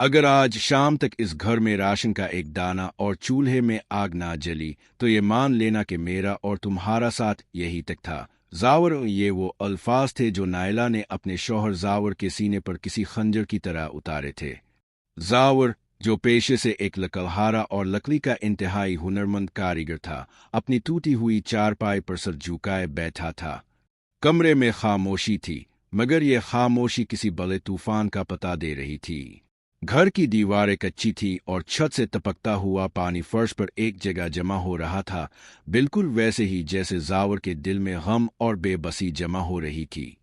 अगर आज शाम तक इस घर में राशन का एक दाना और चूल्हे में आग ना जली तो ये मान लेना कि मेरा और तुम्हारा साथ यही तक था। जावर ये वो अल्फाज थे जो नायला ने अपने शौहर जावर के सीने पर किसी खंजर की तरह उतारे थे। जावर, जो पेशे से एक लकड़हारा और लकड़ी का इंतहाई हुनरमंद कारीगर था, अपनी टूटी हुई चारपाई पर सर झुकाए बैठा था। कमरे में खामोशी थी, मगर यह खामोशी किसी बड़े तूफान का पता दे रही थी। घर की दीवारें कच्ची थी और छत से टपकता हुआ पानी फर्श पर एक जगह जमा हो रहा था, बिल्कुल वैसे ही जैसे जावर के दिल में गम और बेबसी जमा हो रही थी।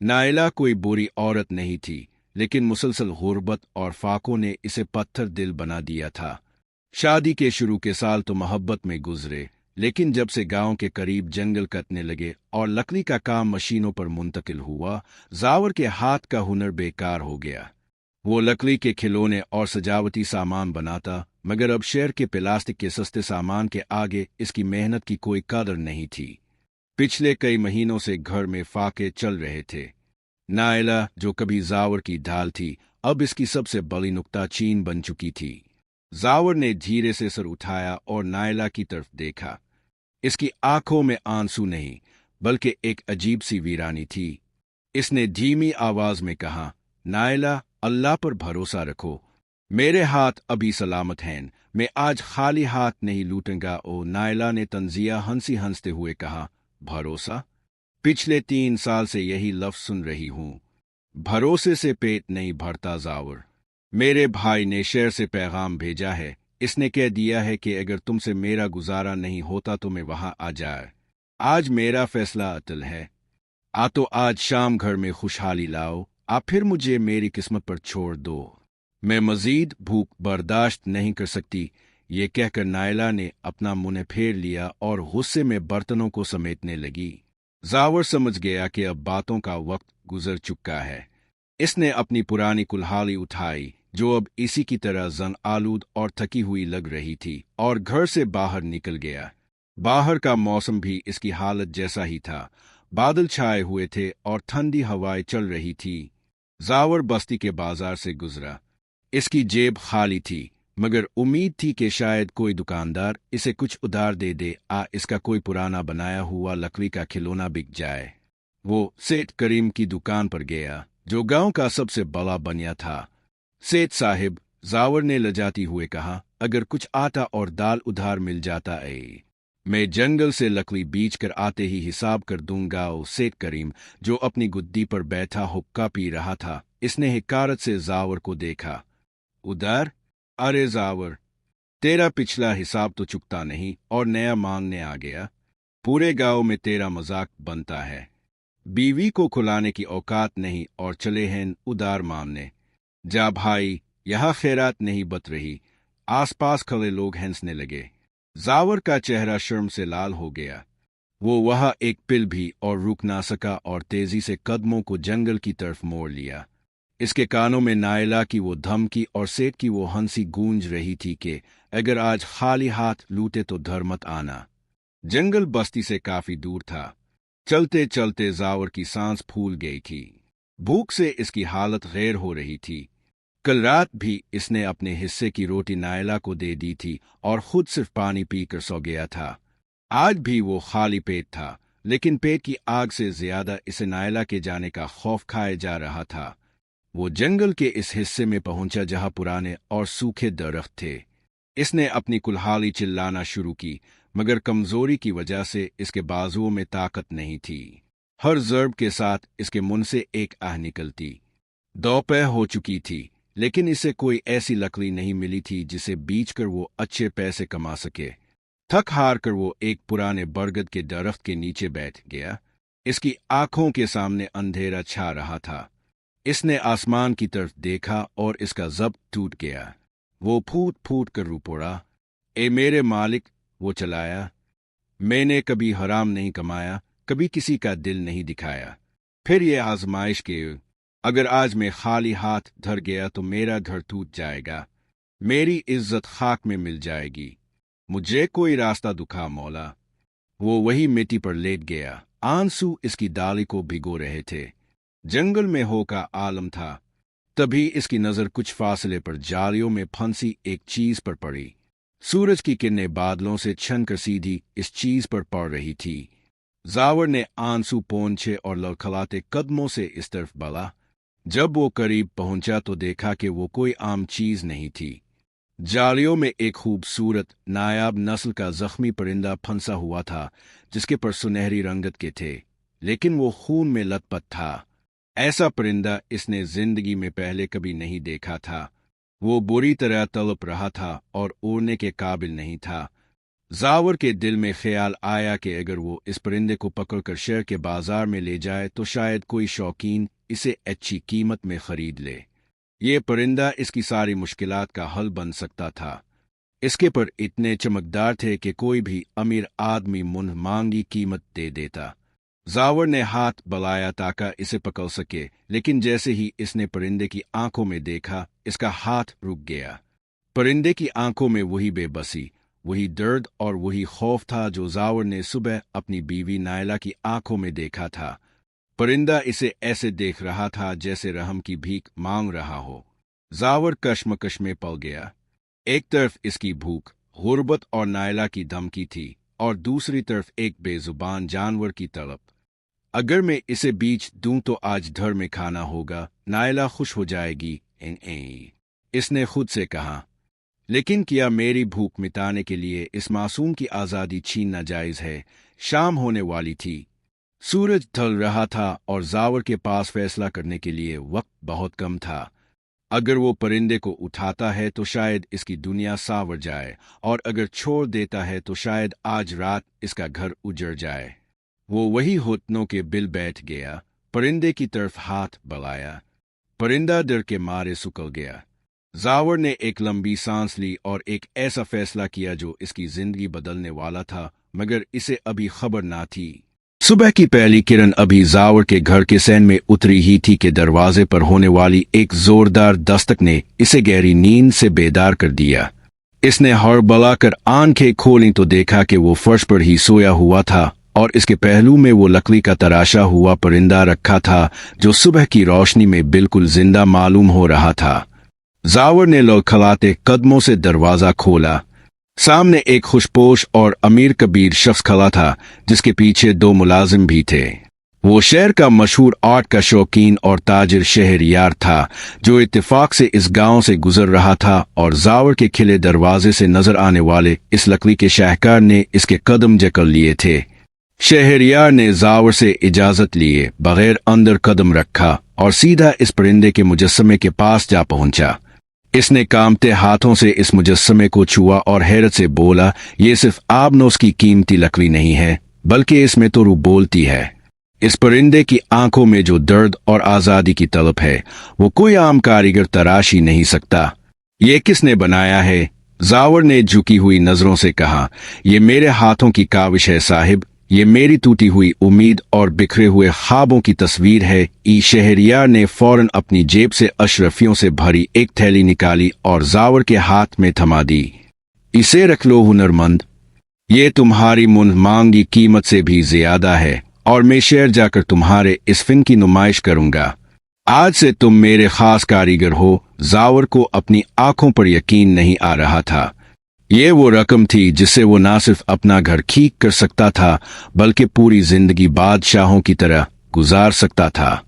नायला कोई बुरी औरत नहीं थी, लेकिन मुसलसल गुर्बत और फाकों ने इसे पत्थर दिल बना दिया था। शादी के शुरू के साल तो मोहब्बत में गुजरे, लेकिन जब से गांव के करीब जंगल कटने लगे और लकड़ी का काम मशीनों पर मुंतकिल हुआ, जावर के हाथ का हुनर बेकार हो गया। वो लकड़ी के खिलौने और सजावटी सामान बनाता, मगर अब शहर के प्लास्टिक के सस्ते सामान के आगे इसकी मेहनत की कोई कदर नहीं थी। पिछले कई महीनों से घर में फाके चल रहे थे। नायला, जो कभी जावर की ढाल थी, अब इसकी सबसे बड़ी नुक्ताचीन बन चुकी थी। जावर ने धीरे से सर उठाया और नायला की तरफ देखा। इसकी आंखों में आंसू नहीं, बल्कि एक अजीब सी वीरानी थी। इसने धीमी आवाज में कहा, नायला, अल्लाह पर भरोसा रखो। मेरे हाथ अभी सलामत हैं, मैं आज खाली हाथ नहीं लूटूंगा। ओ नायला ने तंजिया हंसते हुए कहा, भरोसा? पिछले 3 साल से यही लफ्ज सुन रही हूं। भरोसे से पेट नहीं भरता जावर। मेरे भाई ने शहर से पैगाम भेजा है। इसने कह दिया है कि अगर तुमसे मेरा गुजारा नहीं होता तो मैं वहां आ जाए। आज मेरा फैसला अटल है। आ तो आज शाम घर में खुशहाली लाओ, आप फिर मुझे मेरी किस्मत पर छोड़ दो। मैं मजीद भूख बर्दाश्त नहीं कर सकती। ये कहकर नायला ने अपना मुंह फेर लिया और गुस्से में बर्तनों को समेटने लगी। जावर समझ गया कि अब बातों का वक्त गुजर चुका है। इसने अपनी पुरानी कुल्हाड़ी उठाई, जो अब इसी की तरह जंग आलूद और थकी हुई लग रही थी, और घर से बाहर निकल गया। बाहर का मौसम भी इसकी हालत जैसा ही था। बादल छाए हुए थे और ठंडी हवाएं चल रही थी। जावर बस्ती के बाजार से गुजरा। इसकी जेब खाली थी, मगर उम्मीद थी कि शायद कोई दुकानदार इसे कुछ उधार दे दे। इसका कोई पुराना बनाया हुआ लकड़ी का खिलौना बिक जाए। वो सेठ करीम की दुकान पर गया, जो गांव का सबसे बड़ा बनिया था। सेठ साहिब, जावर ने लजाती हुए कहा, अगर कुछ आटा और दाल उधार मिल जाता है, मैं जंगल से लकड़ी बीच कर आते ही हिसाब कर दूंगा। ओ सेठ करीम, जो अपनी गुद्दी पर बैठा हुक्का पी रहा था, इसने हिकारत से जावर को देखा। उधार? अरे जावर, तेरा पिछला हिसाब तो चुकता नहीं और नया मांगने आ गया। पूरे गांव में तेरा मजाक बनता है। बीवी को खुलाने की औकात नहीं और चले हैं उधार मांगने। जा भाई, यहां खैरात नहीं बत रही। आसपास खड़े लोग हंसने लगे। जावर का चेहरा शर्म से लाल हो गया। वो वहां एक पिल भी और रुक ना सका और तेजी से कदमों को जंगल की तरफ मोड़ लिया। इसके कानों में नायला की वो धमकी और सेठ की वो हंसी गूंज रही थी कि अगर आज खाली हाथ लूटे तो धर मत आना। जंगल बस्ती से काफी दूर था। चलते चलते जावर की सांस फूल गई थी। भूख से इसकी हालत गैर हो रही थी। कल रात भी इसने अपने हिस्से की रोटी नायला को दे दी थी और खुद सिर्फ पानी पीकर सो गया था। आज भी वो खाली पेट था, लेकिन पेट की आग से ज्यादा इसे नायला के जाने का खौफ खाए जा रहा था। वो जंगल के इस हिस्से में पहुंचा जहां पुराने और सूखे दरख्त थे। इसने अपनी कुल्हाड़ी चिल्लाना शुरू की, मगर कमजोरी की वजह से इसके बाजुओं में ताकत नहीं थी। हर ज़र्ब के साथ इसके मुंह से एक आह निकलती। दोपहर हो चुकी थी, लेकिन इसे कोई ऐसी लकड़ी नहीं मिली थी जिसे बेचकर वो अच्छे पैसे कमा सके। थक हार कर वो एक पुराने बरगद के दरख्त के नीचे बैठ गया। इसकी आंखों के सामने अंधेरा छा रहा था। इसने आसमान की तरफ देखा और इसका जब्त टूट गया। वो फूट फूट कर रो पड़ा। ए मेरे मालिक, वो चलाया, मैंने कभी हराम नहीं कमाया, कभी किसी का दिल नहीं दिखाया। फिर ये आजमाइश के अगर आज मैं खाली हाथ धर गया तो मेरा घर टूट जाएगा, मेरी इज्जत खाक में मिल जाएगी। मुझे कोई रास्ता दुखा मौला। वो वही मिट्टी पर लेट गया। आंसू इसकी डाली को भिगो रहे थे। जंगल में हो का आलम था। तभी इसकी नजर कुछ फासले पर जालियों में फंसी एक चीज पर पड़ी। सूरज की किरणें बादलों से छनकर सीधी इस चीज पर पड़ रही थी। जावर ने आंसू पोंछे और लड़खड़ाते कदमों से इस तरफ बढ़ा। जब वो करीब पहुंचा तो देखा कि वो कोई आम चीज नहीं थी। जालियों में एक खूबसूरत नायाब नस्ल का जख्मी परिंदा फंसा हुआ था, जिसके पर सुनहरी रंगत के थे, लेकिन वो खून में लथपथ था। ऐसा परिंदा इसने जिंदगी में पहले कभी नहीं देखा था। वो बुरी तरह तड़प रहा था और उड़ने के काबिल नहीं था। जावर के दिल में ख्याल आया कि अगर वो इस परिंदे को पकड़कर शहर के बाजार में ले जाए तो शायद कोई शौकीन इसे अच्छी कीमत में खरीद ले। ये परिंदा इसकी सारी मुश्किलात का हल बन सकता था। इसके पर इतने चमकदार थे कि कोई भी अमीर आदमी मुंह मांगी कीमत दे देता। जावर ने हाथ बढ़ाया ताकि इसे पकड़ सके, लेकिन जैसे ही इसने परिंदे की आंखों में देखा, इसका हाथ रुक गया। परिंदे की आंखों में वही बेबसी, वही दर्द और वही खौफ था जो जावर ने सुबह अपनी बीवी नायला की आंखों में देखा था। परिंदा इसे ऐसे देख रहा था जैसे रहम की भीख मांग रहा हो। जावर कश्मकश में पड़ गया। एक तरफ इसकी भूख, गुर्बत और नायला की धमकी थी, और दूसरी तरफ एक बेजुबान जानवर की तड़प। अगर मैं इसे बीच दूं तो आज धर में खाना होगा, नायला खुश हो जाएगी, इसने खुद से कहा। लेकिन क्या मेरी भूख मिटाने के लिए इस मासूम की आज़ादी छीनना जायज़ है? शाम होने वाली थी, सूरज ढल रहा था और जावर के पास फैसला करने के लिए वक्त बहुत कम था। अगर वो परिंदे को उठाता है तो शायद इसकी दुनिया सावर जाए, और अगर छोड़ देता है तो शायद आज रात इसका घर उजड़ जाए। वो वही घुटनों के बिल बैठ गया, परिंदे की तरफ हाथ बढ़ाया। परिंदा डर के मारे सुकड़ गया। जावर ने एक लंबी सांस ली और एक ऐसा फैसला किया जो इसकी जिंदगी बदलने वाला था, मगर इसे अभी खबर ना थी। सुबह की पहली किरण अभी जावर के घर के सैन में उतरी ही थी कि दरवाजे पर होने वाली एक जोरदार दस्तक ने इसे गहरी नींद से बेदार कर दिया। इसने हड़बड़ाकर आंखें खोलीं तो देखा कि वो फर्श पर ही सोया हुआ था और इसके पहलू में वो लकड़ी का तराशा हुआ परिंदा रखा था जो सुबह की रोशनी में बिल्कुल जिंदा मालूम हो रहा था। जावर ने लड़खड़ाते कदमों से दरवाजा खोला। सामने एक खुशपोश और अमीर कबीर शख्स खड़ा था, जिसके पीछे दो मुलाजिम भी थे। वो शहर का मशहूर आर्ट का शौकीन और ताजिर शहरयार था, जो इत्तेफाक से इस गांव से गुजर रहा था, और जावर के खिले दरवाजे से नजर आने वाले इस लकड़ी के शाहकार ने इसके कदम जकड़ लिए थे। शहरयार ने जावर से इजाजत लिए बगैर अंदर कदम रखा और सीधा इस परिंदे के मुजस्समे के पास जा पहुंचा। इसने कांपते हाथों से इस मुजस्समे को छुआ और हैरत से बोला, ये सिर्फ आबनोस की कीमती लकड़ी नहीं है, बल्कि इसमें तो रूह बोलती है। इस परिंदे की आंखों में जो दर्द और आज़ादी की तलब है, वो कोई आम कारीगर तराश ही नहीं सकता। ये किसने बनाया है? जावर ने झुकी हुई नजरों से कहा, ये मेरे हाथों की काविश है साहिब। ये मेरी टूटी हुई उम्मीद और बिखरे हुए ख्वाबों की तस्वीर है। शहरयार ने फौरन अपनी जेब से अशरफियों से भरी एक थैली निकाली और जावर के हाथ में थमा दी। इसे रख लो हुनरमंद, ये तुम्हारी मुंह मांगी कीमत से भी ज्यादा है, और मैं शहर जाकर तुम्हारे इस फिन की नुमाइश करूंगा। आज से तुम मेरे खास कारीगर हो। जावर को अपनी आंखों पर यकीन नहीं आ रहा था। ये वो रकम थी जिससे वो ना सिर्फ अपना घर ठीक कर सकता था, बल्कि पूरी जिंदगी बादशाहों की तरह गुजार सकता था।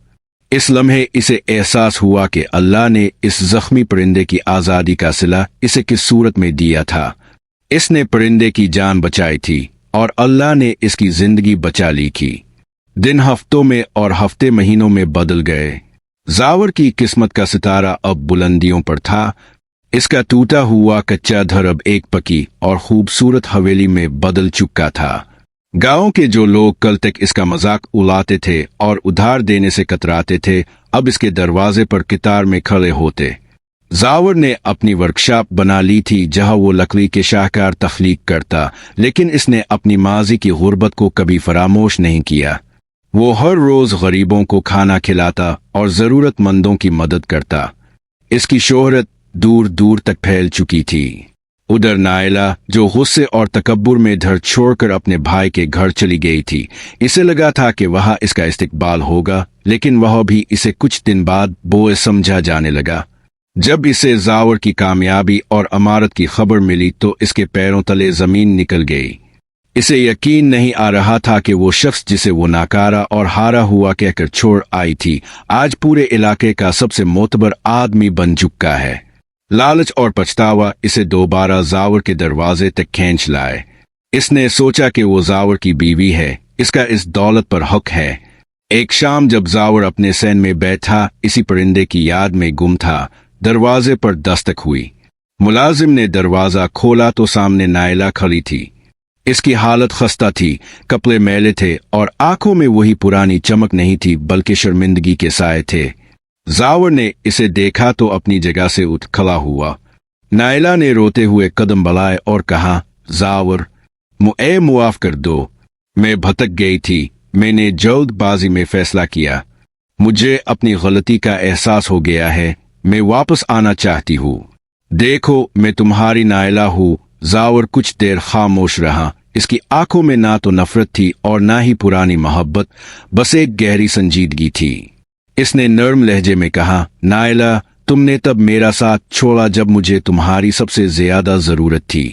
इस लम्हे इसे एहसास हुआ कि अल्लाह ने इस जख्मी परिंदे की आज़ादी का सिला इसे किस सूरत में दिया था। इसने परिंदे की जान बचाई थी और अल्लाह ने इसकी जिंदगी बचा ली थी। दिन हफ्तों में और हफ्ते महीनों में बदल गए। जावर की किस्मत का सितारा अब बुलंदियों पर था। इसका टूटा हुआ कच्चा घर अब एक पकी और खूबसूरत हवेली में बदल चुका था। गांव के जो लोग कल तक इसका मजाक उड़ाते थे और उधार देने से कतराते थे, अब इसके दरवाजे पर कितार में खड़े होते। जावर ने अपनी वर्कशॉप बना ली थी जहां वो लकड़ी के शाहकार तख्लीक करता, लेकिन इसने अपनी माजी की गुर्बत को कभी फरामोश नहीं किया। वो हर रोज गरीबों को खाना खिलाता और जरूरतमंदों की मदद करता। इसकी शोहरत दूर दूर तक फैल चुकी थी। उधर नायला, जो गुस्से और तकब्बुर में घर छोड़कर अपने भाई के घर चली गई थी, इसे लगा था कि वहां इसका इस्तिकबाल होगा, लेकिन वह भी इसे कुछ दिन बाद बोझ समझा जाने लगा। जब इसे जावर की कामयाबी और अमारत की खबर मिली तो इसके पैरों तले जमीन निकल गई। इसे यकीन नहीं आ रहा था कि वो शख्स जिसे वो नाकारा और हारा हुआ कहकर छोड़ आई थी, आज पूरे इलाके का सबसे मोतबर आदमी बन चुका है। लालच और पछतावा इसे दोबारा जावर के दरवाजे तक खींच लाए। इसने सोचा कि वो जावर की बीवी है, इसका इस दौलत पर हक है। एक शाम जब जावर अपने सैन में बैठा इसी परिंदे की याद में गुम था, दरवाजे पर दस्तक हुई। मुलाजिम ने दरवाजा खोला तो सामने नायला खड़ी थी। इसकी हालत खस्ता थी, कपड़े मैले थे और आंखों में वही पुरानी चमक नहीं थी बल्कि शर्मिंदगी के साए थे। जावर ने इसे देखा तो अपनी जगह से उठ खड़ा हुआ। नायला ने रोते हुए कदम बढ़ाए और कहा, जावर, मुझे मुआफ कर दो, मैं भटक गई थी, मैंने जल्दबाजी में फैसला किया, मुझे अपनी गलती का एहसास हो गया है, मैं वापस आना चाहती हूँ। देखो, मैं तुम्हारी नायला हूँ। जावर कुछ देर खामोश रहा। इसकी आंखों में ना तो नफरत थी और ना ही पुरानी मोहब्बत, बस एक गहरी संजीदगी थी। इसने नर्म लहजे में कहा, नायला, तुमने तब मेरा साथ छोड़ा जब मुझे तुम्हारी सबसे ज्यादा जरूरत थी।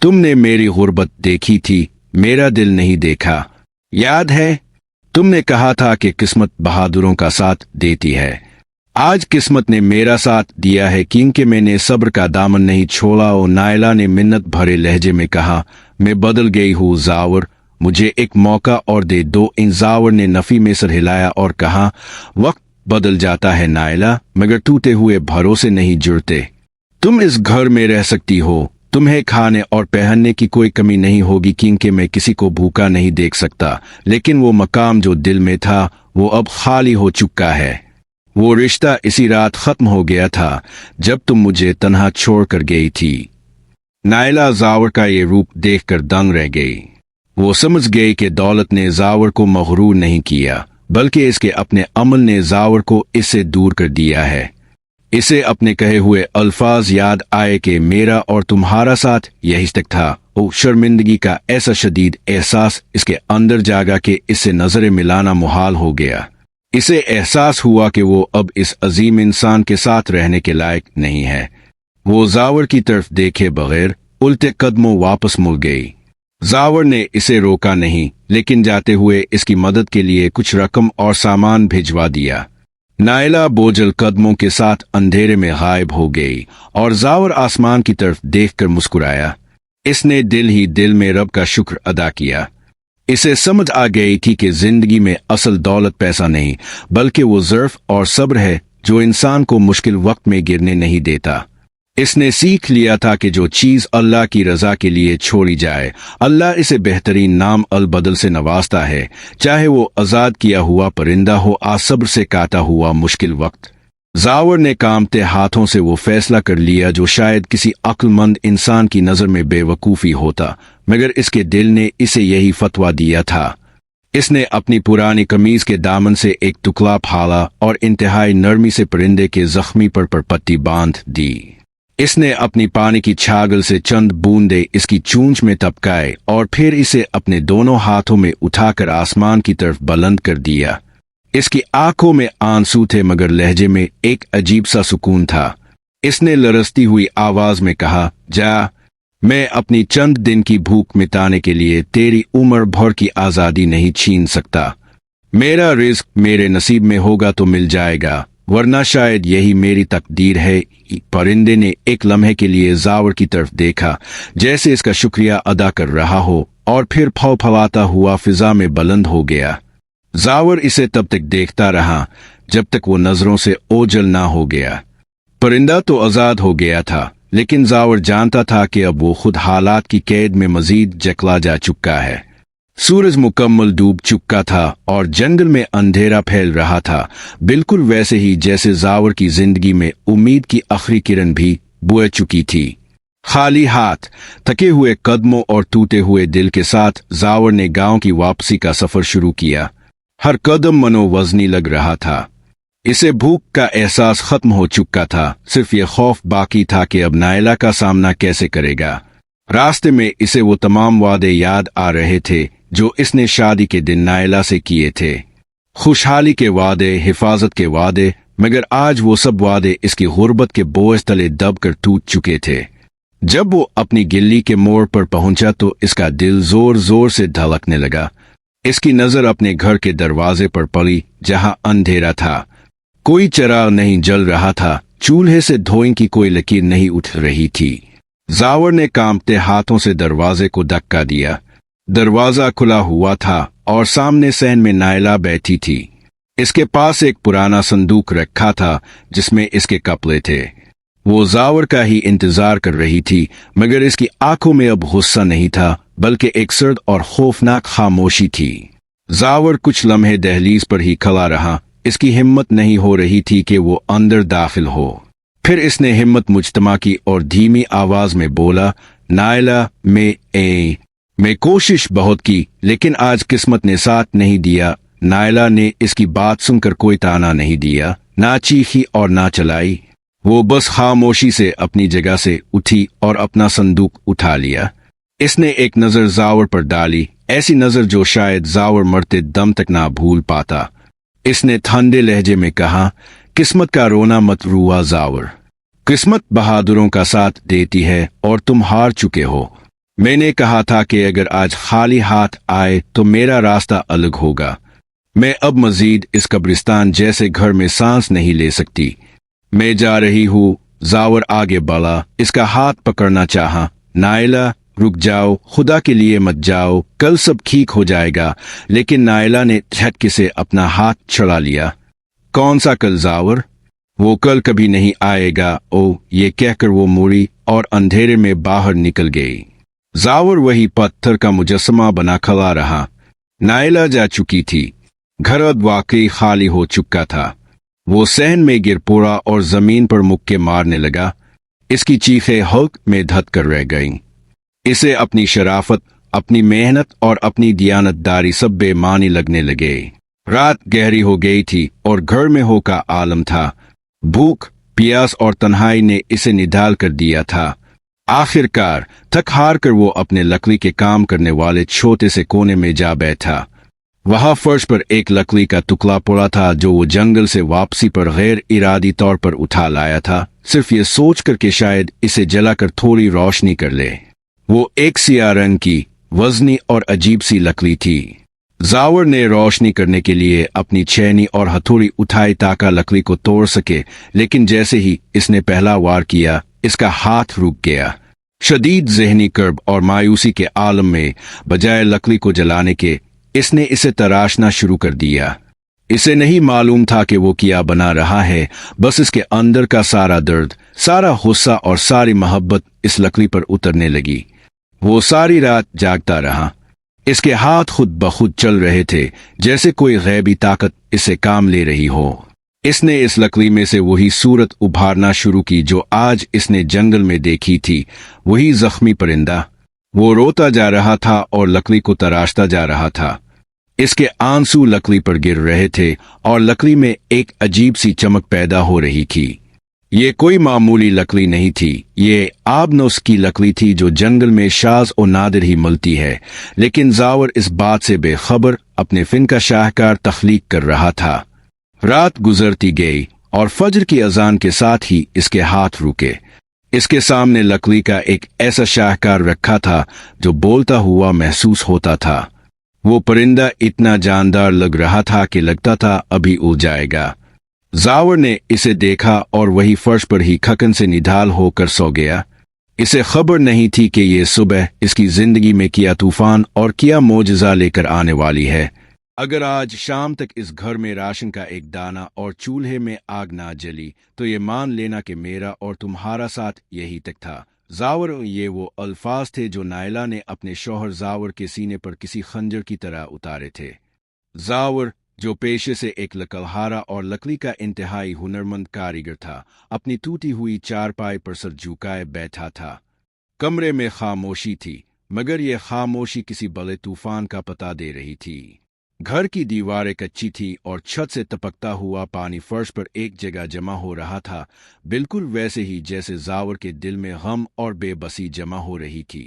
तुमने मेरी गुर्बत देखी थी, मेरा दिल नहीं देखा। याद है, तुमने कहा था कि किस्मत बहादुरों का साथ देती है। आज किस्मत ने मेरा साथ दिया है क्योंकि मैंने सब्र का दामन नहीं छोड़ा। और नायला ने मिन्नत भरे लहजे में कहा, मैं बदल गई हूँ जावर, मुझे एक मौका और दे दो। इन जावर ने नफी में सर हिलाया और कहा, वक्त बदल जाता है नायला, मगर टूटे हुए भरोसे नहीं जुड़ते। तुम इस घर में रह सकती हो, तुम्हें खाने और पहनने की कोई कमी नहीं होगी क्योंकि मैं किसी को भूखा नहीं देख सकता, लेकिन वो मकाम जो दिल में था वो अब खाली हो चुका है। वो रिश्ता इसी रात खत्म हो गया था जब तुम मुझे तन्हा छोड़कर गई थी। नायला जावर का ये रूप देखकर दंग रह गई। वो समझ गई कि दौलत ने जावर को मगरूर नहीं किया, बल्कि इसके अपने अमल ने जावर को इससे दूर कर दिया है। इसे अपने कहे हुए अल्फाज याद आए कि मेरा और तुम्हारा साथ यही तक था। ओ शर्मिंदगी का ऐसा शदीद एहसास इसके अंदर जागा कि इससे नजरें मिलाना मुहाल हो गया। इसे एहसास हुआ कि वो अब इस अजीम इंसान के साथ रहने के लायक नहीं है। वो जावर की तरफ देखे बगैर उल्टे कदमों वापस मुड़ गई। जावर ने इसे रोका नहीं, लेकिन जाते हुए इसकी मदद के लिए कुछ रकम और सामान भिजवा दिया। नायला बोझल कदमों के साथ अंधेरे में गायब हो गई और जावर आसमान की तरफ देखकर मुस्कुराया। इसने दिल ही दिल में रब का शुक्र अदा किया। इसे समझ आ गई थी कि जिंदगी में असल दौलत पैसा नहीं, बल्कि वो ज़र्फ और सब्र है जो इंसान को मुश्किल वक्त में गिरने नहीं देता। इसने सीख लिया था कि जो चीज़ अल्लाह की रज़ा के लिए छोड़ी जाए, अल्लाह इसे बेहतरीन नाम अल बदल से नवाजता है, चाहे वो आज़ाद किया हुआ परिंदा हो आ सब्र से काटा हुआ मुश्किल वक्त। जावर ने कांपते हाथों से वो फैसला कर लिया जो शायद किसी अक्लमंद इंसान की नज़र में बेवकूफ़ी होता, मगर इसके दिल ने इसे यही फतवा दिया था। इसने अपनी पुरानी कमीज के दामन से एक टुकड़ा फाड़ा और इंतहाई नरमी से परिंदे के जख्मी पर पट्टी बांध दी। इसने अपनी पानी की छागल से चंद बूंदे इसकी चूंच में टपकाए और फिर इसे अपने दोनों हाथों में उठाकर आसमान की तरफ बुलंद कर दिया। इसकी आंखों में आंसू थे मगर लहजे में एक अजीब सा सुकून था। इसने लरसती हुई आवाज में कहा, जा, मैं अपनी चंद दिन की भूख मिटाने के लिए तेरी उम्र भर की आजादी नहीं छीन सकता। मेरा रिस्क मेरे नसीब में होगा तो मिल जाएगा, वरना शायद यही मेरी तकदीर है। परिंदे ने एक लम्हे के लिए जावर की तरफ देखा, जैसे इसका शुक्रिया अदा कर रहा हो, और फिर फौफलाता हुआ फिजा में बुलंद हो गया। जावर इसे तब तक देखता रहा जब तक वो नजरों से ओझल ना हो गया। परिंदा तो आजाद हो गया था, लेकिन जावर जानता था कि अब वो खुद हालात की कैद में मजीद जकला जा चुका है। सूरज मुकम्मल डूब चुका था और जंगल में अंधेरा फैल रहा था, बिल्कुल वैसे ही जैसे जावर की जिंदगी में उम्मीद की आखिरी किरण भी बुझ चुकी थी। खाली हाथ, थके हुए कदमों और टूटे हुए दिल के साथ जावर ने गांव की वापसी का सफर शुरू किया। हर कदम मनोवजनी लग रहा था। इसे भूख का एहसास खत्म हो चुका था, सिर्फ ये खौफ बाकी था कि अब नायला का सामना कैसे करेगा। रास्ते में इसे वो तमाम वादे याद आ रहे थे जो इसने शादी के दिन नायला से किए थे। खुशहाली के वादे, हिफाजत के वादे, मगर आज वो सब वादे इसकी गुर्बत के बोझ तले दब कर टूट चुके थे। जब वो अपनी गिल्ली के मोड़ पर पहुंचा तो इसका दिल जोर जोर से धड़कने लगा। इसकी नजर अपने घर के दरवाजे पर पड़ी, जहां अंधेरा था। कोई चिराग नहीं जल रहा था, चूल्हे से धोने की कोई लकीर नहीं उठ रही थी। जावर ने कांपते हाथों से दरवाजे को धक्का दिया। दरवाजा खुला हुआ था और सामने सहन में नायला बैठी थी। इसके पास एक पुराना संदूक रखा था जिसमें इसके कपड़े थे। वो जावर का ही इंतजार कर रही थी, मगर इसकी आंखों में अब गुस्सा नहीं था, बल्कि एक सर्द और खौफनाक खामोशी थी। जावर कुछ लम्हे दहलीज पर ही खड़ा रहा। इसकी हिम्मत नहीं हो रही थी कि वो अंदर दाखिल हो। फिर इसने हिम्मत मुजतमा की और धीमी आवाज में बोला, नायला, मैं कोशिश बहुत की, लेकिन आज किस्मत ने साथ नहीं दिया। नायला ने इसकी बात सुनकर कोई ताना नहीं दिया, ना चीखी और ना चलाई। वो बस खामोशी से अपनी जगह से उठी और अपना संदूक उठा लिया। इसने एक नजर जावर पर डाली, ऐसी नजर जो शायद जावर मरते दम तक ना भूल पाता। इसने ठंडे लहजे में कहा, किस्मत का रोना मत रुआ जावर। किस्मत बहादुरों का साथ देती है और तुम हार चुके हो। मैंने कहा था कि अगर आज खाली हाथ आए तो मेरा रास्ता अलग होगा। मैं अब मजीद इस कब्रिस्तान जैसे घर में सांस नहीं ले सकती। मैं जा रही हूँ। जावर आगे बढ़ा, इसका हाथ पकड़ना चाहा। नायला, रुक जाओ, खुदा के लिए मत जाओ, कल सब ठीक हो जाएगा। लेकिन नायला ने झटके से अपना हाथ छुड़ा लिया। कौन सा कल जावर? वो कल कभी नहीं आएगा। ओ, ये कहकर वो मुड़ी और अंधेरे में बाहर निकल गई। जावर वही पत्थर का मुजस्समा बना खड़ा रहा। नायला जा चुकी थी। घर अब वाकई खाली हो चुका था। वो सहन में गिर पड़ा और जमीन पर मुक्के मारने लगा। इसकी चीखें हल्क में धत कर रह गईं। इसे अपनी शराफत, अपनी मेहनत और अपनी दियानतदारी सब बेमानी लगने लगे। रात गहरी हो गई थी और घर में हो का आलम था। भूख, प्यास और तन्हाई ने इसे निढाल कर दिया था। आखिरकार थक हार कर वो अपने लकड़ी के काम करने वाले छोटे से कोने में जा बैठा। वहां फर्श पर एक लकड़ी का टुकड़ा पड़ा था जो वो जंगल से वापसी पर गैर इरादी तौर पर उठा लाया था, सिर्फ ये सोच कर कि शायद इसे जलाकर थोड़ी रोशनी कर ले। वो एक सियाह रंग की, वजनी और अजीब सी लकड़ी थी। जावर ने रोशनी करने के लिए अपनी छेनी और हथौड़ी उठाई ताकि लकड़ी को तोड़ सके, लेकिन जैसे ही इसने पहला वार किया, इसका हाथ रुक गया। शदीद ज़हनी कर्ब और मायूसी के आलम में बजाय लकड़ी को जलाने के, इसने इसे तराशना शुरू कर दिया। इसे नहीं मालूम था कि वो क्या बना रहा है, बस इसके अंदर का सारा दर्द, सारा गुस्सा और सारी मोहब्बत इस लकड़ी पर उतरने लगी। वो सारी रात जागता रहा। इसके हाथ खुद ब खुद चल रहे थे, जैसे कोई गैबी ताकत इससे काम ले रही हो। इसने इस लकड़ी में से वही सूरत उभारना शुरू की जो आज इसने जंगल में देखी थी, वही जख्मी परिंदा। वो रोता जा रहा था और लकड़ी को तराशता जा रहा था। इसके आंसू लकड़ी पर गिर रहे थे और लकड़ी में एक अजीब सी चमक पैदा हो रही थी। ये कोई मामूली लकड़ी नहीं थी, ये आबनोस की लकड़ी थी जो जंगल में शाज और नादिर ही मिलती है। लेकिन जावर इस बात से बेखबर अपने फिन का शाहकार तख्लीक कर रहा था। रात गुजरती गई और फजर की अजान के साथ ही इसके हाथ रुके। इसके सामने लकड़ी का एक ऐसा शाहकार रखा था जो बोलता हुआ महसूस होता था। वो परिंदा इतना जानदार लग रहा था कि लगता था अभी उड़ जाएगा। जावर ने इसे देखा और वही फर्श पर ही खकन से निढाल होकर सो गया। इसे खबर नहीं थी कि ये सुबह इसकी जिंदगी में क्या तूफान और क्या मोजज़ा लेकर आने वाली है। अगर आज शाम तक इस घर में राशन का एक दाना और चूल्हे में आग ना जली तो ये मान लेना कि मेरा और तुम्हारा साथ यही तक था। जावर, ये वो अल्फाज थे जो नायला ने अपने शौहर जावर के सीने पर किसी खंजर की तरह उतारे थे। जावर, जो पेशे से एक लकड़हारा और लकड़ी का इंतहाई हुनरमंद कारीगर था, अपनी टूटी हुई चारपाई पर सर झुकाए बैठा था। कमरे में खामोशी थी, मगर यह खामोशी किसी बड़े तूफान का पता दे रही थी। घर की दीवारें कच्ची थी और छत से टपकता हुआ पानी फर्श पर एक जगह जमा हो रहा था, बिल्कुल वैसे ही जैसे जावर के दिल में गम और बेबसी जमा हो रही थी।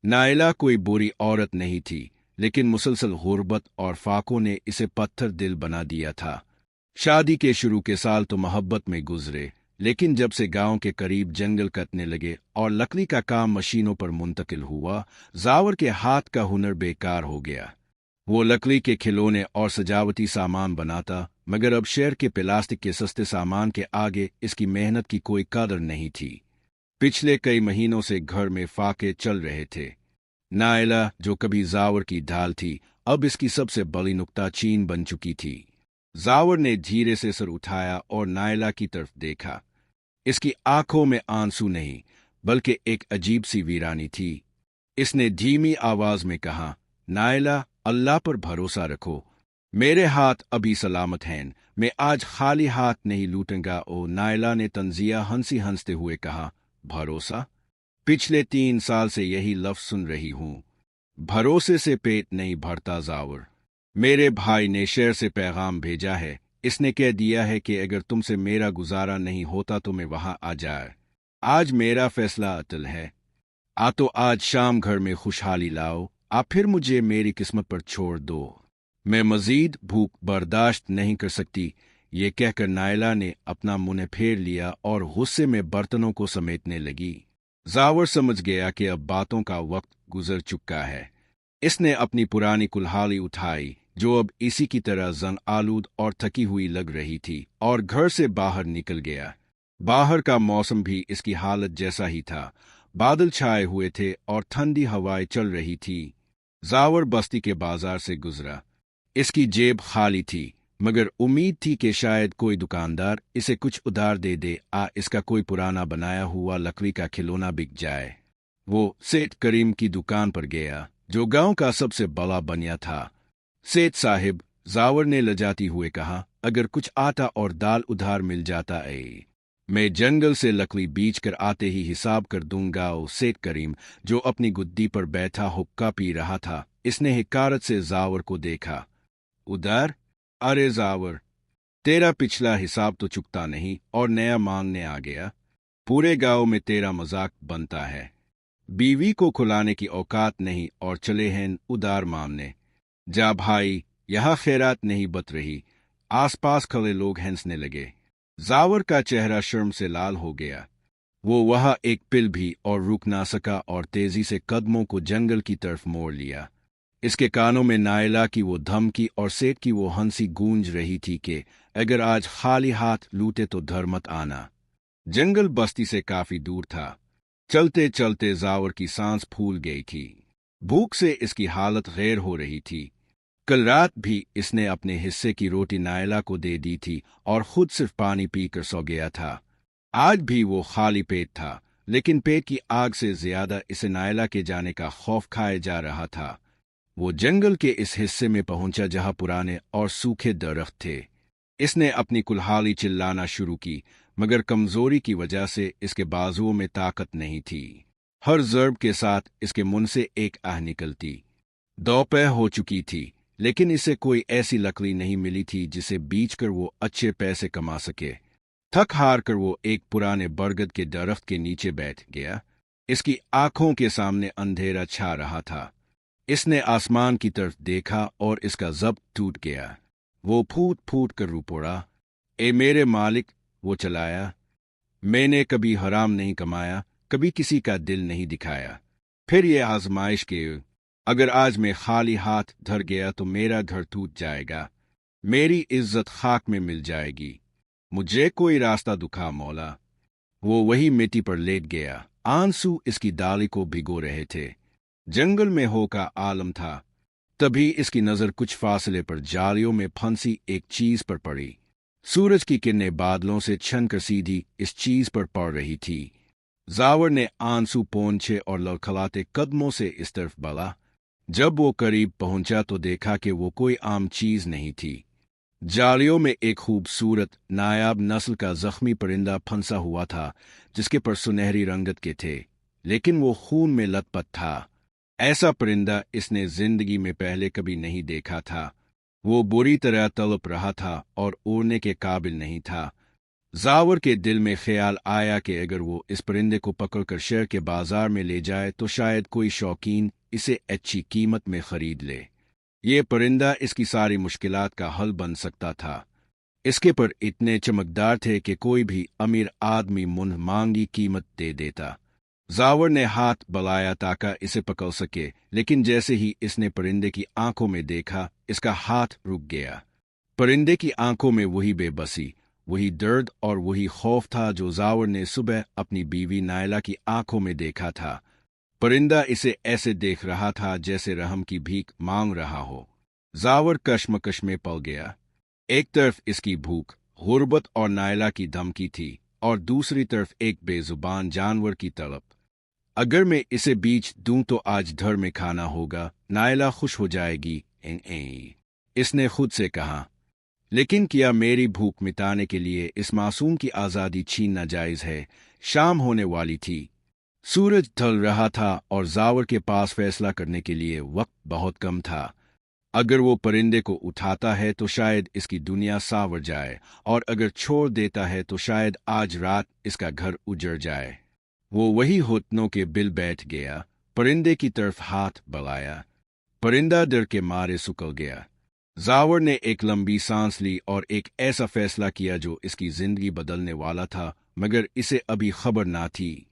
नायला कोई बुरी औरत नहीं थी, लेकिन मुसलसल गुर्बत और फाकों ने इसे पत्थर दिल बना दिया था। शादी के शुरू के साल तो मोहब्बत में गुजरे, लेकिन जब से गांव के करीब जंगल कटने लगे और लकड़ी का काम मशीनों पर मुंतकिल हुआ, जावर के हाथ का हुनर बेकार हो गया। वो लकड़ी के खिलौने और सजावटी सामान बनाता, मगर अब शहर के प्लास्टिक के सस्ते सामान के आगे इसकी मेहनत की कोई कदर नहीं थी। पिछले कई महीनों से घर में फाके चल रहे थे। नायला, जो कभी जावर की ढाल थी, अब इसकी सबसे बड़ी नुक्ताचीन बन चुकी थी। जावर ने धीरे से सर उठाया और नायला की तरफ देखा। इसकी आंखों में आंसू नहीं, बल्कि एक अजीब सी वीरानी थी। इसने धीमी आवाज में कहा, नायला, अल्लाह पर भरोसा रखो। मेरे हाथ अभी सलामत हैं, मैं आज खाली हाथ नहीं लूटूंगा। ओ नायला ने तंजिया हंसी हंसते हुए कहा, भरोसा? पिछले 3 साल से यही लफ्ज सुन रही हूं। भरोसे से पेट नहीं भरता जावर। मेरे भाई ने शहर से पैगाम भेजा है। इसने कह दिया है कि अगर तुमसे मेरा गुजारा नहीं होता तो मैं वहां आ जाए। आज मेरा फैसला अटल है। आ तो आज शाम घर में खुशहाली लाओ, आप फिर मुझे मेरी किस्मत पर छोड़ दो। मैं मजीद भूख बर्दाश्त नहीं कर सकती। ये कहकर नायला ने अपना मुंह फेर लिया और गुस्से में बर्तनों को समेटने लगी। जावर समझ गया कि अब बातों का वक्त गुजर चुका है। इसने अपनी पुरानी कुल्हाड़ी उठाई, जो अब इसी की तरह जंग आलूद और थकी हुई लग रही थी, और घर से बाहर निकल गया। बाहर का मौसम भी इसकी हालत जैसा ही था। बादल छाए हुए थे और ठंडी हवाएं चल रही थी। जावर बस्ती के बाजार से गुजरा। इसकी जेब खाली थी, मगर उम्मीद थी कि शायद कोई दुकानदार इसे कुछ उधार दे दे। इसका कोई पुराना बनाया हुआ लकड़ी का खिलौना बिक जाए। वो सेठ करीम की दुकान पर गया, जो गांव का सबसे बड़ा बनिया था। सेठ साहिब, जावर ने लजाती हुए कहा, अगर कुछ आटा और दाल उधार मिल जाता है, मैं जंगल से लकड़ी बीच कर आते ही हिसाब कर दूंगा। ओ सेठ करीम, जो अपनी गुद्दी पर बैठा हुक्का पी रहा था, इसने हिकारत से जावर को देखा। उधार? अरे जावर, तेरा पिछला हिसाब तो चुकता नहीं और नया मांगने आ गया। पूरे गांव में तेरा मजाक बनता है। बीवी को खुलाने की औकात नहीं और चले हैं उधार मांगने। जा भाई, यहां खैरात नहीं बत रही। आसपास खड़े लोग हंसने लगे। जावर का चेहरा शर्म से लाल हो गया। वो वहां एक पिल भी और रुक ना सका और तेजी से कदमों को जंगल की तरफ मोड़ लिया। इसके कानों में नायला की वो धमकी और सेठ की वो हंसी गूंज रही थी कि अगर आज खाली हाथ लूटे तो घर मत आना। जंगल बस्ती से काफी दूर था। चलते चलते जावर की सांस फूल गई थी। भूख से इसकी हालत गैर हो रही थी। कल रात भी इसने अपने हिस्से की रोटी नायला को दे दी थी और खुद सिर्फ पानी पीकर सो गया था। आज भी वो खाली पेट था, लेकिन पेट की आग से ज्यादा इसे नायला के जाने का खौफ खाए जा रहा था। वो जंगल के इस हिस्से में पहुंचा जहां पुराने और सूखे दरख्त थे। इसने अपनी कुल्हाड़ी चिल्लाना शुरू की, मगर कमजोरी की वजह से इसके बाजुओं में ताकत नहीं थी। हर ज़र्ब के साथ इसके मुंह से एक आह निकलती। दोपहर हो चुकी थी, लेकिन इसे कोई ऐसी लकड़ी नहीं मिली थी जिसे बीच कर वो अच्छे पैसे कमा सके। थक हार कर वो एक पुराने बरगद के दरख्त के नीचे बैठ गया। इसकी आंखों के सामने अंधेरा छा रहा था। इसने आसमान की तरफ देखा और इसका जब्त टूट गया। वो फूट फूट कर रो पड़ा। ए मेरे मालिक, वो चलाया, मैंने कभी हराम नहीं कमाया, कभी किसी का दिल नहीं दिखाया। फिर ये आजमाइश के अगर आज मैं खाली हाथ धर गया तो मेरा घर टूट जाएगा, मेरी इज्जत खाक में मिल जाएगी। मुझे कोई रास्ता दुखा मौला। वो वही मिट्टी पर लेट गया। आंसू इसकी डाली को भिगो रहे थे। जंगल में हो का आलम था। तभी इसकी नजर कुछ फासले पर जालियों में फंसी एक चीज पर पड़ी। सूरज की किरणें बादलों से छन कर सीधी इस चीज पर पड़ रही थी। जावर ने आंसू पोंछे और लड़खड़ाते कदमों से इस तरफ बढ़ा। जब वो करीब पहुंचा तो देखा कि वो कोई आम चीज नहीं थी। जालियों में एक खूबसूरत नायाब नस्ल का जख्मी परिंदा फंसा हुआ था, जिसके पर सुनहरी रंगत के थे, लेकिन वो खून में लथपथ था। ऐसा परिंदा इसने जिंदगी में पहले कभी नहीं देखा था। वो बुरी तरह तड़प रहा था और उड़ने के काबिल नहीं था। जावर के दिल में ख्याल आया कि अगर वो इस परिंदे को पकड़कर शहर के बाजार में ले जाए तो शायद कोई शौकीन इसे अच्छी कीमत में खरीद ले। ये परिंदा इसकी सारी मुश्किलात का हल बन सकता था। इसके पर इतने चमकदार थे कि कोई भी अमीर आदमी मुंह मांगी कीमत दे देता। जावर ने हाथ बढ़ाया ताकि इसे पकड़ सके, लेकिन जैसे ही इसने परिंदे की आंखों में देखा, इसका हाथ रुक गया। परिंदे की आंखों में वही बेबसी, वही दर्द और वही खौफ था जो जावर ने सुबह अपनी बीवी नायला की आंखों में देखा था। परिंदा इसे ऐसे देख रहा था जैसे रहम की भीख मांग रहा हो। जावर कश्मकश में पड़ गया। एक तरफ इसकी भूख, गुर्बत और नायला की धमकी थी, और दूसरी तरफ एक बेजुबान जानवर की तड़प। अगर मैं इसे बीच दूं तो आज धर में खाना होगा, नायला खुश हो जाएगी, इसने खुद से कहा। लेकिन क्या मेरी भूख मिटाने के लिए इस मासूम की आज़ादी छीनना जायज़ है? शाम होने वाली थी, सूरज ढल रहा था और जावर के पास फैसला करने के लिए वक्त बहुत कम था। अगर वो परिंदे को उठाता है तो शायद इसकी दुनिया सावर जाए, और अगर छोड़ देता है तो शायद आज रात इसका घर उजड़ जाए। वो वही घुटनों के बिल बैठ गया, परिंदे की तरफ हाथ बढ़ाया। परिंदा डर के मारे सुकड़ गया। जावर ने एक लंबी सांस ली और एक ऐसा फैसला किया जो इसकी जिंदगी बदलने वाला था, मगर इसे अभी खबर ना थी